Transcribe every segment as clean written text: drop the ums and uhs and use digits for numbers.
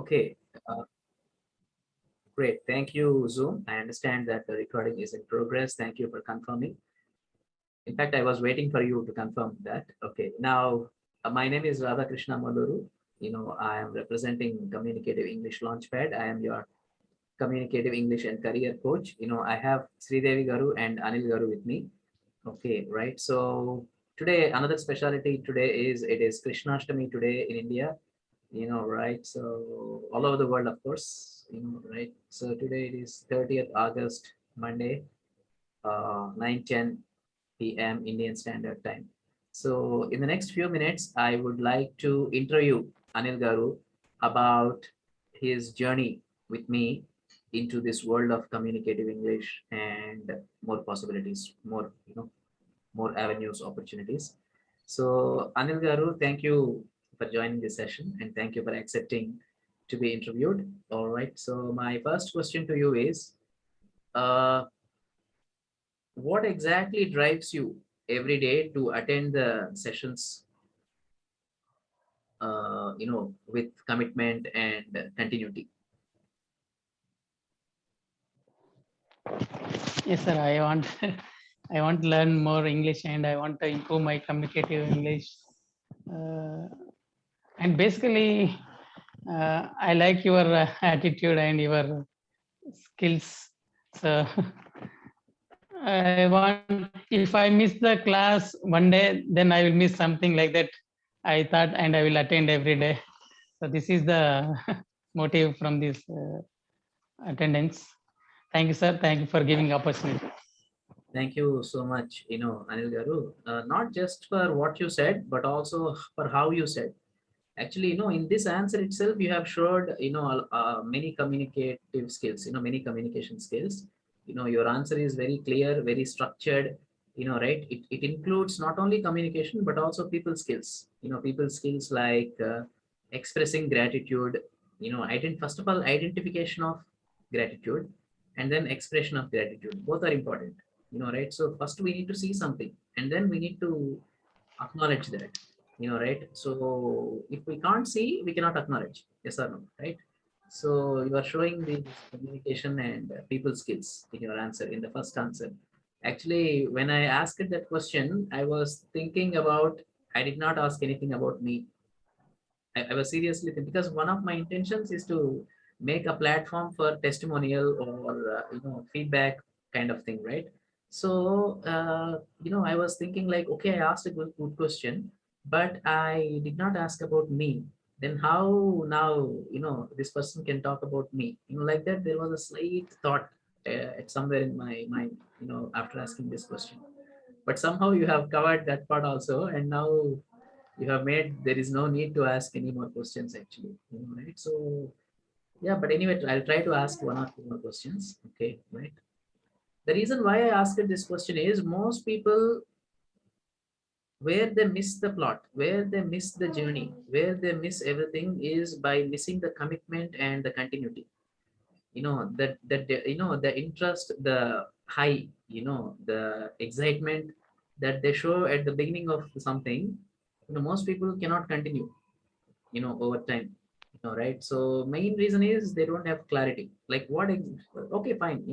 Okay, uh, great. Thank you, Zoom. I understand that the recording is in progress. Thank you for confirming. In fact, I was waiting for you to confirm that. Okay, now my name is Radhakrishna Maluru. I am representing Communicative English Launchpad. I am your Communicative English and Career Coach. I have Sridevi Garu and Anil Garu with me. Okay, right. So today, another specialty today is it is Krishnashtami today in India. Right? So all over the world, of course, right? So today it is 30th August, Monday, 9:10 p.m. Indian Standard Time. So in the next few minutes, I would like to interview Anil Garu about his journey with me into this world of communicative English and more possibilities, more avenues, opportunities. So Anil Garu, thank you for joining this session and thank you for accepting to be interviewed. All right. So my first question to you is, uh, what exactly drives you every day to attend the sessions, with commitment and continuity? Yes, sir. I want I want to learn more English and I want to improve my communicative English. Uh, and basically, I like your attitude and your skills. So I want if I miss the class one day, then I will miss something like that. I thought, and I will attend every day. So this is the motive from this attendance. Thank you, sir. Thank you for giving opportunity. Thank you so much, Anil Garu, not just for what you said, but also for how you said. Actually, in this answer itself, you have showed, many communicative skills, many communication skills. Your answer is very clear, very structured, right? It includes not only communication, but also people skills, people skills like expressing gratitude, first of all, identification of gratitude and then expression of gratitude. Both are important, right? So first we need to see something and then we need to acknowledge that, right? So if we can't see, we cannot acknowledge, yes or no, right? So you are showing the communication and people skills in your answer, in the first answer. Actually, when I asked that question, I was thinking about, I did not ask anything about me. I was seriously thinking, because one of my intentions is to make a platform for testimonial or feedback kind of thing, right? So I was thinking like, okay, I asked a good question, but I did not ask about me. Then how now this person can talk about me? Like that. There was a slight thought at somewhere in my mind, after asking this question. But somehow you have covered that part also, and now you have made there is no need to ask any more questions actually, right? So yeah, but anyway, I'll try to ask one or two more questions. Okay, right. The reason why I asked this question is most people, where they miss the plot, where they miss the journey, where they miss everything is by missing the commitment and the continuity. The interest, the high, the excitement that they show at the beginning of something, most people cannot continue, over time, right? So main reason is they don't have clarity, like okay, fine,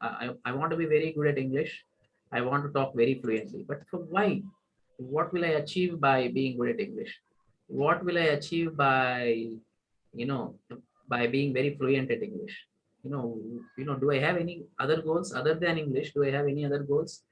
I want to be very good at English, I want to talk very fluently, but for why? What will I achieve by being good at English? What will I achieve by, you know by being very fluent at English? Do I have any other goals other than English? Do I have any other goals,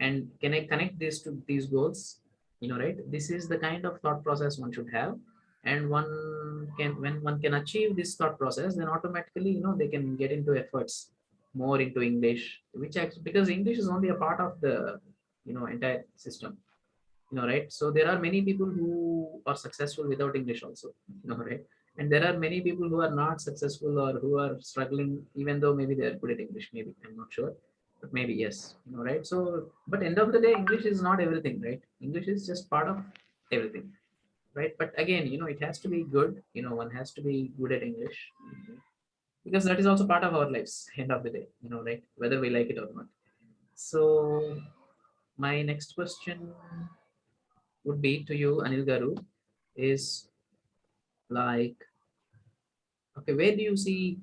and can I connect this to these goals? Right, this is the kind of thought process one should have. And one can, when one can achieve this thought process, then automatically, they can get into efforts more into English, which actually, because English is only a part of the entire system, right? So there are many people who are successful without English also, right? And there are many people who are not successful or who are struggling, even though maybe they are good at English, maybe, I'm not sure, but maybe yes, right? So but end of the day, English is not everything, right? English is just part of everything, right? But again, it has to be good, one has to be good at English, because that is also part of our lives, end of the day, right? Whether we like it or not. So my next question would be to you, Anil Garu, is like, Okay, where do you see,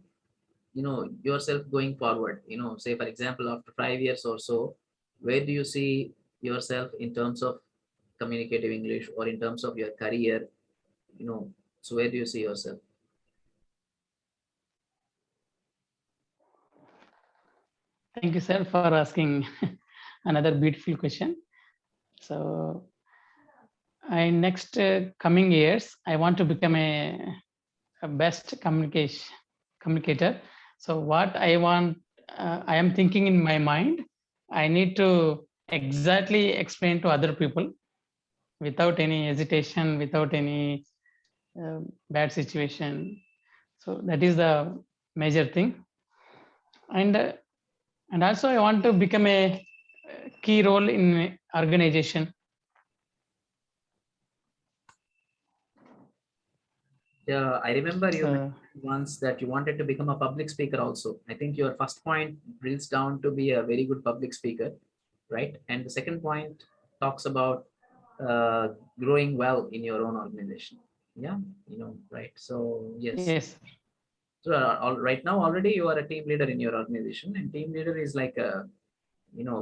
yourself going forward? Say for example, after 5 years or so, where do you see yourself in terms of communicative English, or in terms of your career? you know so where do you see yourself? Thank you, sir, for asking another beautiful question. So, I next coming years, I want to become a best communicator. So, what I want, I am thinking in my mind. I need to exactly explain to other people without any hesitation, without any bad situation. So that is the major thing. And and also I want to become a key role in organization. Yeah, I remember you So mentioned once that you wanted to become a public speaker also. I think your first point drills down to be a very good public speaker, right? And the second point talks about uh, growing well in your own organization. Yeah, right. So yes. yes, So right now already you are a team leader in your organization, and team leader is like a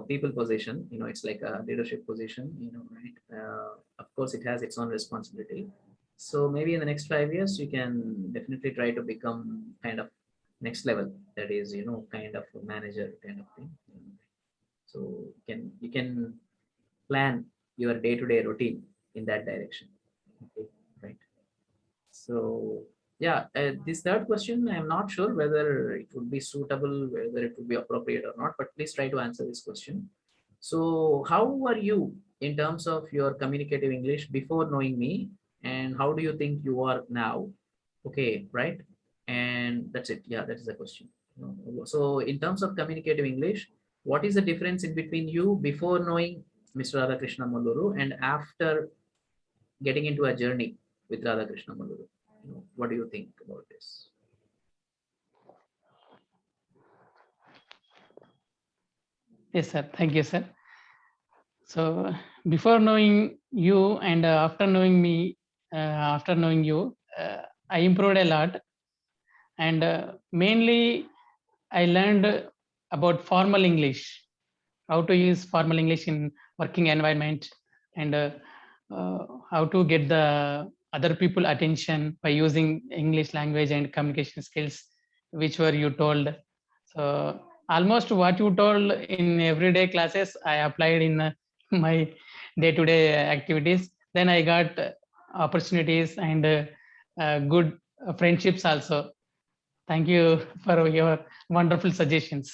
people position. It's like a leadership position. Right. Of course, it has its own responsibility. So maybe in the next 5 years, you can definitely try to become kind of next level. That is, kind of a manager kind of thing. So you can plan your day-to-day routine in that direction. Okay, right. So yeah, this third question, I'm not sure whether it would be suitable, whether it would be appropriate or not, but please try to answer this question. So how are you in terms of your communicative English before knowing me, and how do you think you are now? Okay, right? And that's it. Yeah, that is the question. So in terms of communicative English, what is the difference in between you before knowing Mr. Radhakrishna Malluru and after getting into a journey with Radhakrishna Malluru? What do you think about this? yes, sir. Thank you, sir. So before knowing you and after knowing you, I improved a lot, and mainly I learned about formal English, how to use formal English in working environment, and how to get the other people attention by using English language and communication skills, which were you told. So almost what you told in everyday classes, I applied in my day-to-day activities. Then I got opportunities and good friendships also. Thank you for your wonderful suggestions.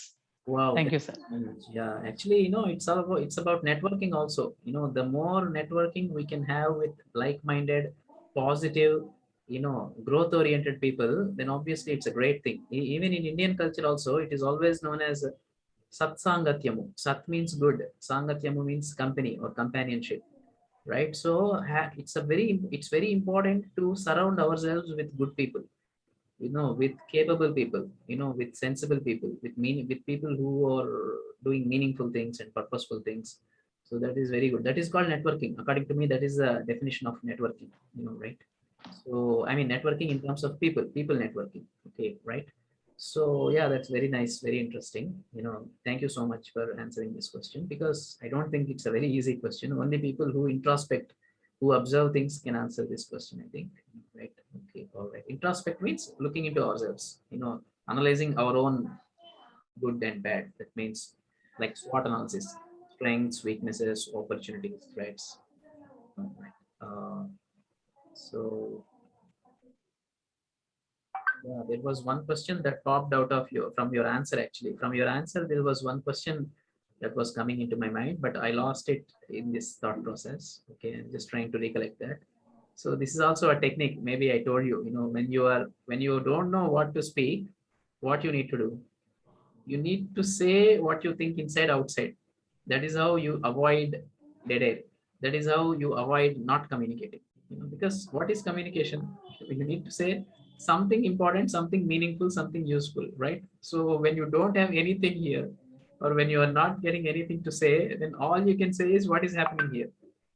Wow, Thank thank you, sir. you so much. Yeah, actually, it's about networking also. The more networking we can have with like-minded, positive, growth-oriented people, then obviously it's a great thing. Even in Indian culture also, it is always known as Satsangatyamu. Sat means good, Sangatyamu means company or companionship, right? So it's very important to surround ourselves with good people, with capable people, with sensible people, with people who are doing meaningful things and purposeful things. So that is very good. That is called networking. According to me, that is the definition of networking, right? So I mean, networking in terms of people networking. Okay, right. So yeah, that's very nice, very interesting. Thank you so much for answering this question, because I don't think it's a very easy question. Only people who introspect, who observe things, can answer this question, I think. Right. Okay. All right. Introspect means looking into ourselves, analyzing our own good and bad. That means like SWOT analysis: strengths, weaknesses, opportunities, threats. All right. So yeah, there was one question that popped out of your from your answer. Actually, from your answer, there was one question that was coming into my mind, but I lost it in this thought process. Okay, I'm just trying to recollect that. So this is also a technique. Maybe I told you, when you don't know what to speak, what you need to do, you need to say what you think inside outside. That is how you avoid dead air. That is how you avoid not communicating. Because what is communication? You need to say something important, something meaningful, something useful, right? So when you don't have anything here, or when you are not getting anything to say, then all you can say is what is happening here.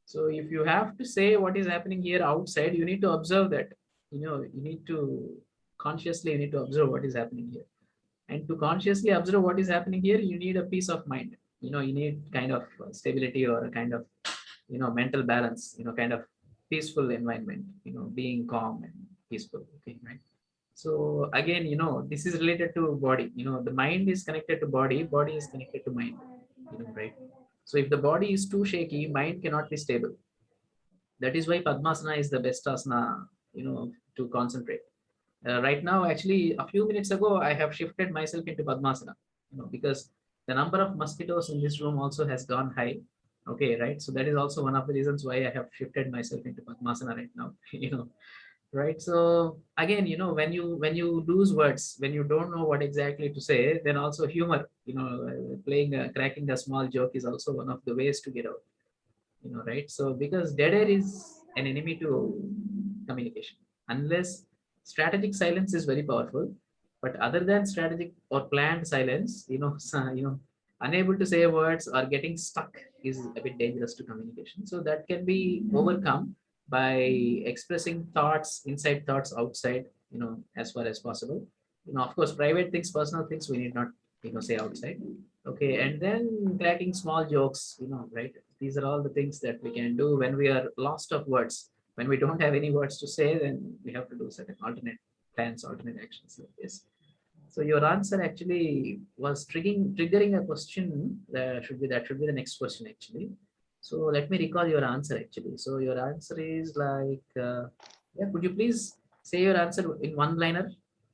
So if you have to say what is happening here outside, you need to observe that. You need to consciously you need to observe what is happening here. And to consciously observe what is happening here, you need a peace of mind. You need kind of stability or a kind of, mental balance, kind of peaceful environment, being calm and peaceful. Okay, right? So again, this is related to body. The mind is connected to body, body is connected to mind, right? So if the body is too shaky, mind cannot be stable. That is why Padmasana is the best asana, to concentrate. Right now, actually, a few minutes ago, I have shifted myself into Padmasana, because the number of mosquitoes in this room also has gone high. Okay, right. So that is also one of the reasons why I have shifted myself into Padmasana right now. Right. So again, when you lose words, when you don't know what exactly to say, then also humor, playing, cracking a small joke is also one of the ways to get out. Right. So because dead air is an enemy to communication, unless strategic silence is very powerful, but other than strategic or planned silence, unable to say words or getting stuck is a bit dangerous to communication. So that can be overcome by expressing thoughts inside, thoughts outside, as far as possible. Of course, private things, personal things, we need not, say outside. Okay, and then cracking small jokes, right? These are all the things that we can do when we are lost of words. When we don't have any words to say, then we have to do certain alternate plans, alternate actions like this. So your answer actually was triggering a question. That should be the next question actually. So let me recall your answer actually. So your answer is like, yeah. Could you please say your answer in one liner?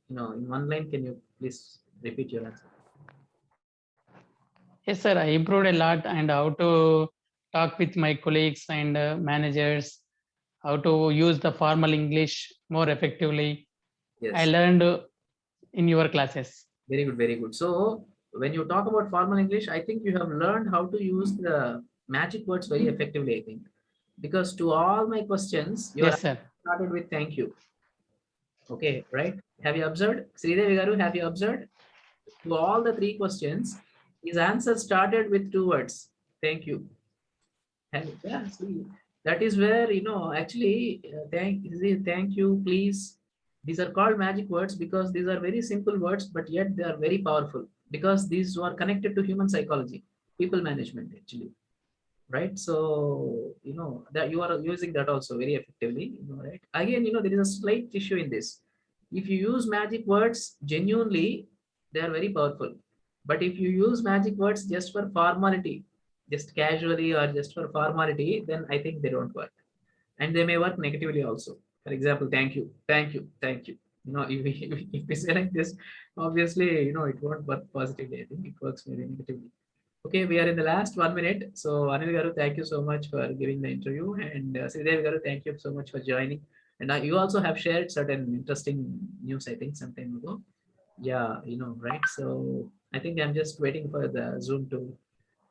In one line, can you please repeat your answer? Yes, sir. I improved a lot, and how to talk with my colleagues and managers, how to use the formal English more effectively. I Yes. learned in your classes. Very good, very good. So when you talk about formal English, I think you have learned how to use the magic words very effectively, I think. Because to all my questions, your Yes, answer sir. started with thank you. Okay, right? Have you observed? Sridevi Garu, have you observed? To all the three questions, his answer started with two words. Thank you. And yeah, see, that is where, actually, thank you, please. These are called magic words because these are very simple words, but yet they are very powerful because these are connected to human psychology, people management, actually. Right. So, that you are using that also very effectively, right? Again, there is a slight issue in this. If you use magic words genuinely, they are very powerful. But if you use magic words just for formality, just casually or just for formality, then I think they don't work. And they may work negatively also. For example, thank you, thank you, thank you. If we say like this, obviously, it won't work positively. I think it works very negatively. Okay, we are in the last 1 minute. So Anil Garu, thank you so much for giving the interview. And Sridevi Garu, thank you so much for joining. And you also have shared certain interesting news, I think, some time ago. Yeah, right. So I think I'm just waiting for the Zoom to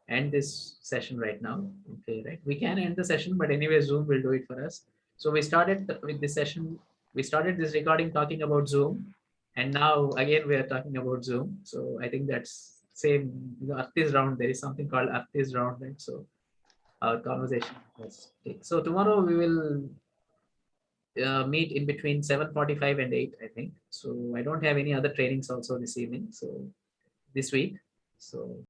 end this session right now. Okay, right. We can end the session, but anyway, Zoom will do it for us. So we started with this session. We started this recording talking about Zoom, and now again we are talking about Zoom. So I think that's same. Artist round. There is something called artist round, right? So our conversation was. So tomorrow we will meet in between 7:45 and 8, I think. So I don't have any other trainings also this evening. So this week. So